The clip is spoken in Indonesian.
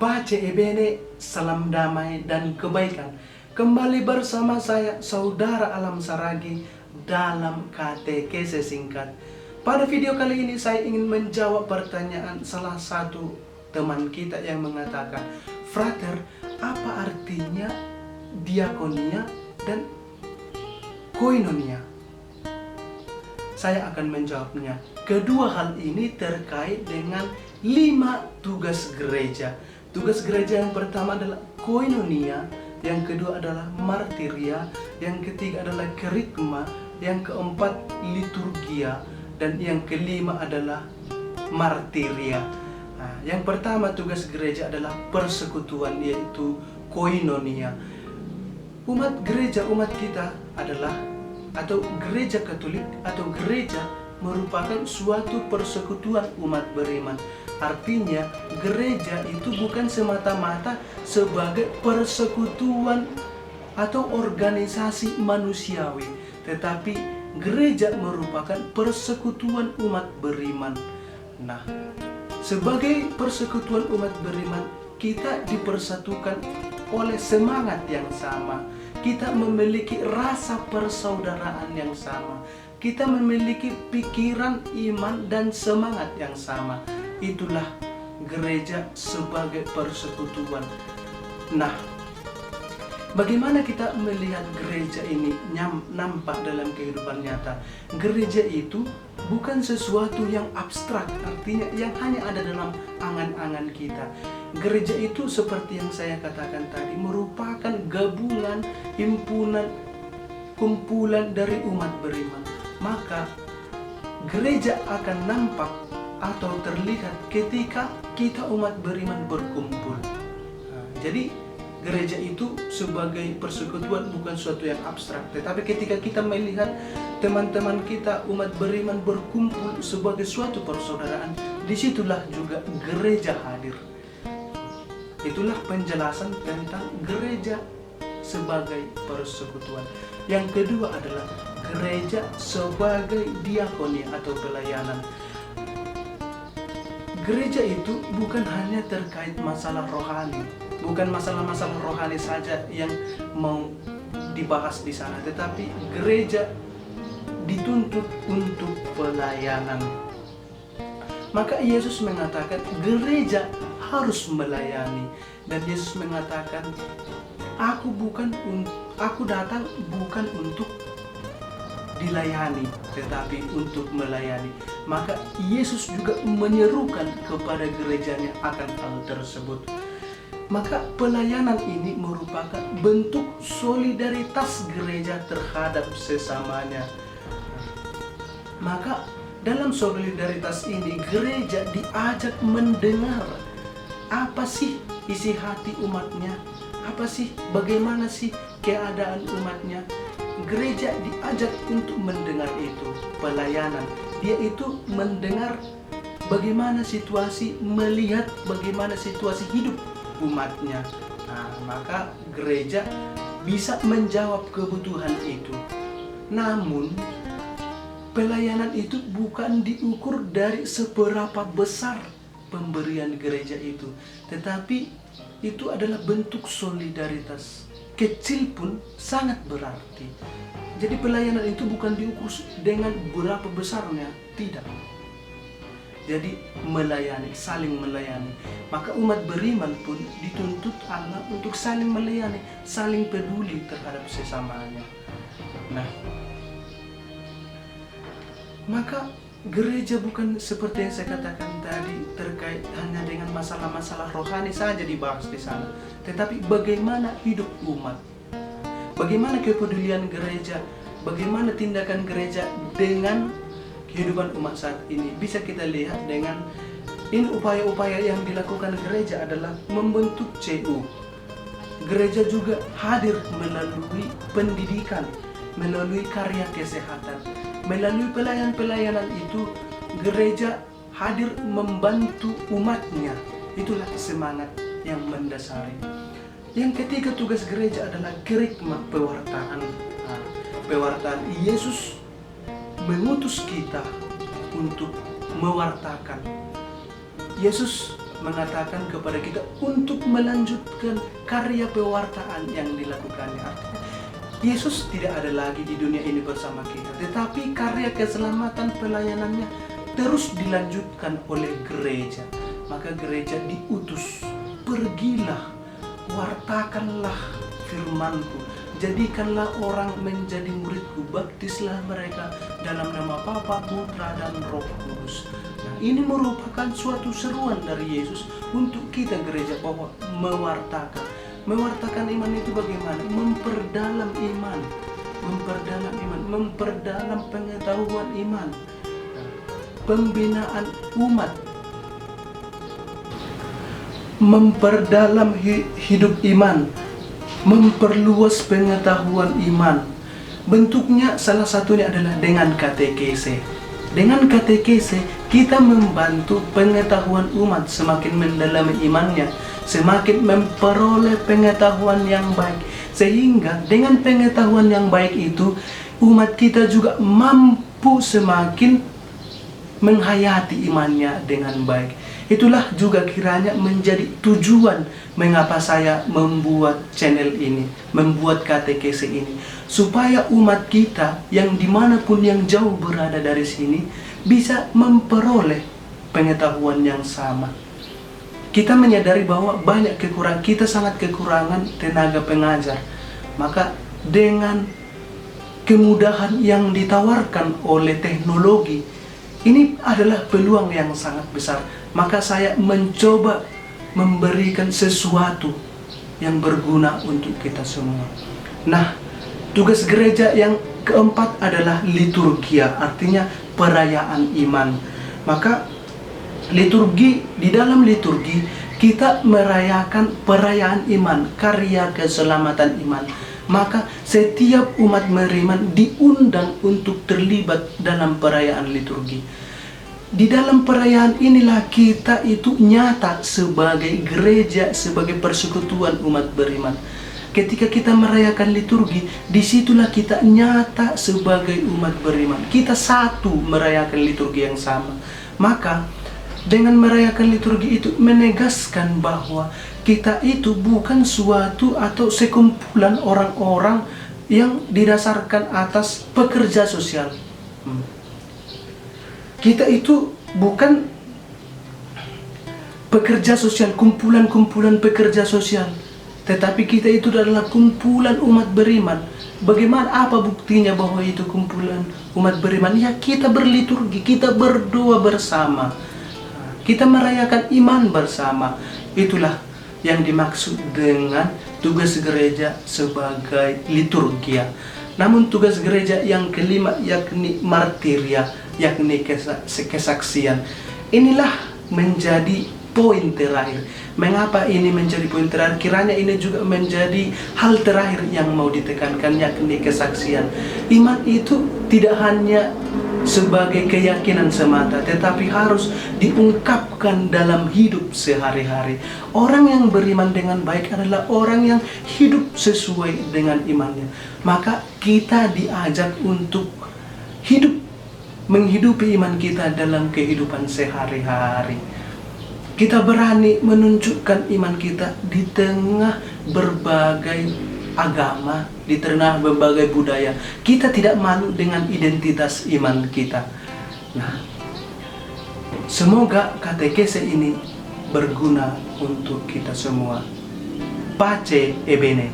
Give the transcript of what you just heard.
Pace e bene, salam damai dan kebaikan. Kembali bersama saya, Saudara Alam Saragi, dalam katekese singkat. Pada video kali ini saya ingin menjawab pertanyaan salah satu teman kita yang mengatakan, "Frater, apa artinya diakonia dan koinonia?" Saya akan menjawabnya. Kedua hal ini terkait dengan 5 tugas gereja. Tugas gereja yang pertama adalah koinonia, yang kedua adalah martiria, yang ketiga adalah kerigma, yang keempat liturgia, dan yang kelima adalah martiria. Nah, yang pertama tugas gereja adalah persekutuan, yaitu koinonia. Umat kita adalah, atau gereja Katolik atau gereja merupakan suatu persekutuan umat beriman. Artinya gereja itu bukan semata-mata sebagai persekutuan atau organisasi manusiawi, tetapi gereja merupakan persekutuan umat beriman. Nah, sebagai persekutuan umat beriman, kita dipersatukan oleh semangat yang sama. Kita memiliki rasa persaudaraan yang sama. Kita memiliki pikiran, iman, dan semangat yang sama. Itulah gereja sebagai persekutuan. Nah, bagaimana kita melihat gereja ini nampak dalam kehidupan nyata? Gereja itu bukan sesuatu yang abstrak, artinya yang hanya ada dalam angan-angan kita. Gereja itu seperti yang saya katakan tadi, merupakan gabungan, himpunan, kumpulan dari umat beriman. Maka gereja akan nampak atau terlihat ketika kita umat beriman berkumpul. Jadi gereja itu sebagai persekutuan bukan sesuatu yang abstrak, tetapi ketika kita melihat teman-teman kita umat beriman berkumpul sebagai suatu persaudaraan, disitulah juga gereja hadir. Itulah penjelasan tentang gereja sebagai persekutuan. Yang kedua adalah gereja sebagai diakoni atau pelayanan. Gereja itu bukan hanya terkait masalah rohani, bukan masalah-masalah rohani saja yang mau dibahas di sana, tetapi gereja dituntut untuk pelayanan. Maka Yesus mengatakan gereja harus melayani, dan Yesus mengatakan, Aku datang bukan untuk dilayani, tetapi untuk melayani. Maka Yesus juga menyerukan kepada gerejanya akan hal tersebut. Maka pelayanan ini merupakan bentuk solidaritas gereja terhadap sesamanya. Maka dalam solidaritas ini gereja diajak mendengar apa sih isi hati umatnya, apa sih, bagaimana sih keadaan umatnya. Gereja diajak untuk mendengar itu, pelayanan. Dia itu mendengar bagaimana situasi, melihat bagaimana situasi hidup umatnya. Nah, maka gereja bisa menjawab kebutuhan itu. Namun, pelayanan itu bukan diukur dari seberapa besar pemberian gereja itu, tetapi itu adalah bentuk solidaritas. Kecil pun sangat berarti. Jadi pelayanan itu bukan diukur dengan berapa besarnya, tidak. Jadi melayani, saling melayani. Maka umat beriman pun dituntut Allah untuk saling melayani, saling peduli terhadap sesamanya. Nah, maka gereja bukan seperti yang saya katakan tadi terkait hanya dengan masalah-masalah rohani saja dibahas di sana, tetapi bagaimana hidup umat, bagaimana kepedulian gereja, bagaimana tindakan gereja dengan kehidupan umat saat ini. Bisa kita lihat dengan ini upaya-upaya yang dilakukan gereja adalah membentuk CU. Gereja juga hadir melalui pendidikan, melalui karya kesehatan. Melalui pelayanan-pelayanan itu, gereja hadir membantu umatnya. Itulah semangat yang mendasari. Yang ketiga tugas gereja adalah kerigma, pewartaan. Pewartaan, Yesus mengutus kita untuk mewartakan. Yesus mengatakan kepada kita untuk melanjutkan karya pewartaan yang dilakukannya. Artinya, Yesus tidak ada lagi di dunia ini bersama kita, tetapi karya keselamatan pelayanannya terus dilanjutkan oleh gereja. Maka gereja diutus, pergilah, wartakanlah firmanku, jadikanlah orang menjadi muridku, baptislah mereka dalam nama Bapa, Putra, dan Roh Kudus. Nah, ini merupakan suatu seruan dari Yesus untuk kita gereja bahwa mewartakan iman itu bagaimana? Memperdalam iman, memperdalam pengetahuan iman, pembinaan umat, memperdalam hidup iman, memperluas pengetahuan iman. Bentuknya salah satunya adalah dengan katekese. Dengan katekese kita membantu pengetahuan umat semakin mendalami imannya, semakin memperoleh pengetahuan yang baik, sehingga dengan pengetahuan yang baik itu umat kita juga mampu semakin menghayati imannya dengan baik. Itulah juga kiranya menjadi tujuan mengapa saya membuat channel ini, membuat katekese ini, supaya umat kita yang dimanapun yang jauh berada dari sini bisa memperoleh pengetahuan yang sama. Kita menyadari bahwa banyak kekurangan, kita sangat kekurangan tenaga pengajar. Maka dengan kemudahan yang ditawarkan oleh teknologi, ini adalah peluang yang sangat besar. Maka saya mencoba memberikan sesuatu yang berguna untuk kita semua. Nah, tugas gereja yang keempat adalah liturgia, artinya perayaan iman. Maka liturgi, di dalam liturgi kita merayakan perayaan iman, karya keselamatan iman. Maka setiap umat beriman diundang untuk terlibat dalam perayaan liturgi. Di dalam perayaan inilah kita itu nyata sebagai gereja, sebagai persekutuan umat beriman. Ketika kita merayakan liturgi, disitulah kita nyata sebagai umat beriman. Kita satu merayakan liturgi yang sama. Maka dengan merayakan liturgi itu menegaskan bahwa kita itu bukan suatu atau sekumpulan orang-orang yang didasarkan atas pekerja sosial. Kita itu bukan pekerja sosial, kumpulan-kumpulan pekerja sosial, tetapi kita itu adalah kumpulan umat beriman. Bagaimana, apa buktinya bahwa itu kumpulan umat beriman? Ya, kita berliturgi, kita berdoa bersama, kita merayakan iman bersama. Itulah yang dimaksud dengan tugas gereja sebagai liturgia. Namun tugas gereja yang kelima yakni martiria, yakni kesaksian. Inilah menjadi poin terakhir. Mengapa ini menjadi poin terakhir? Kiranya ini juga menjadi hal terakhir yang mau ditekankan, yakni kesaksian. Iman itu tidak hanya sebagai keyakinan semata, tetapi harus diungkapkan dalam hidup sehari-hari. Orang yang beriman dengan baik adalah orang yang hidup sesuai dengan imannya. Maka kita diajak untuk hidup, menghidupi iman kita dalam kehidupan sehari-hari. Kita berani menunjukkan iman kita di tengah berbagai agama, di tengah berbagai budaya. Kita tidak malu dengan identitas iman kita. Nah, semoga katekese ini berguna untuk kita semua. Pace e bene.